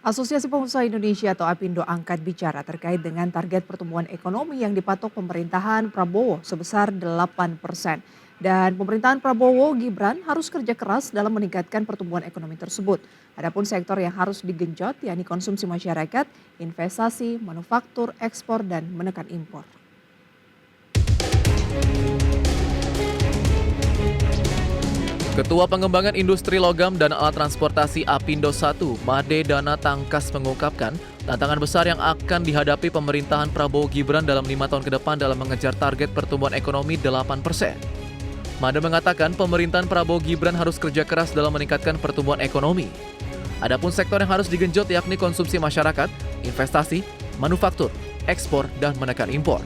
Asosiasi Pengusaha Indonesia atau APindo angkat bicara terkait dengan target pertumbuhan ekonomi yang dipatok pemerintahan Prabowo sebesar 8%. Dan pemerintahan Prabowo Gibran harus kerja keras dalam meningkatkan pertumbuhan ekonomi tersebut. Adapun sektor yang harus digenjot yakni konsumsi masyarakat, investasi, manufaktur, ekspor, dan menekan impor. Ketua Pengembangan Industri Logam dan Alat Transportasi APindo 1, Made Dana Tangkas mengungkapkan, tantangan besar yang akan dihadapi pemerintahan Prabowo Gibran dalam 5 tahun ke depan dalam mengejar target pertumbuhan ekonomi 8%. Made mengatakan pemerintahan Prabowo Gibran harus kerja keras dalam meningkatkan pertumbuhan ekonomi. Adapun sektor yang harus digenjot yakni konsumsi masyarakat, investasi, manufaktur, ekspor, dan menekan impor.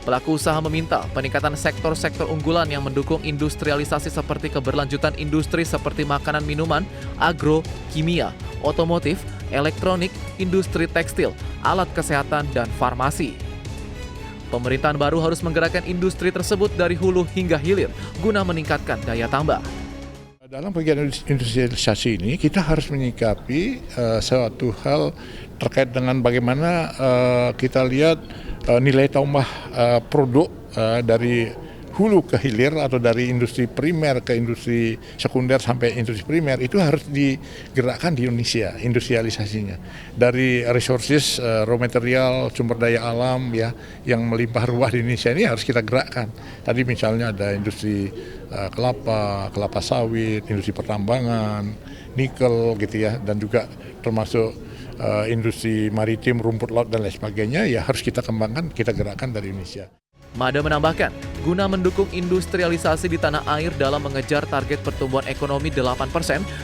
Pelaku usaha meminta peningkatan sektor-sektor unggulan yang mendukung industrialisasi seperti keberlanjutan industri seperti makanan minuman, agro, kimia, otomotif, elektronik, industri tekstil, alat kesehatan, dan farmasi. Pemerintahan baru harus menggerakkan industri tersebut dari hulu hingga hilir guna meningkatkan daya tambah. Dalam bagian industrialisasi ini kita harus menyikapi suatu hal terkait dengan bagaimana kita lihat nilai tambah produk dari hulu ke hilir atau dari industri primer ke industri sekunder sampai industri primer itu harus digerakkan di Indonesia, industrialisasinya. Dari resources, raw material, sumber daya alam ya yang melimpah ruah di Indonesia ini harus kita gerakkan. Tadi misalnya ada industri kelapa sawit, industri pertambangan, nikel gitu ya, dan juga termasuk industri maritim, rumput laut dan lain sebagainya ya harus kita kembangkan, kita gerakkan dari Indonesia. Made menambahkan, guna mendukung industrialisasi di tanah air dalam mengejar target pertumbuhan ekonomi 8%,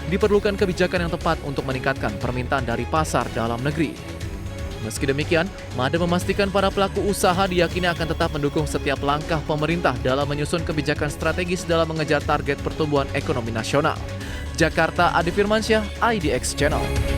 diperlukan kebijakan yang tepat untuk meningkatkan permintaan dari pasar dalam negeri. Meski demikian, Made memastikan para pelaku usaha diyakini akan tetap mendukung setiap langkah pemerintah dalam menyusun kebijakan strategis dalam mengejar target pertumbuhan ekonomi nasional. Jakarta, Adi Firmansyah, IDX Channel.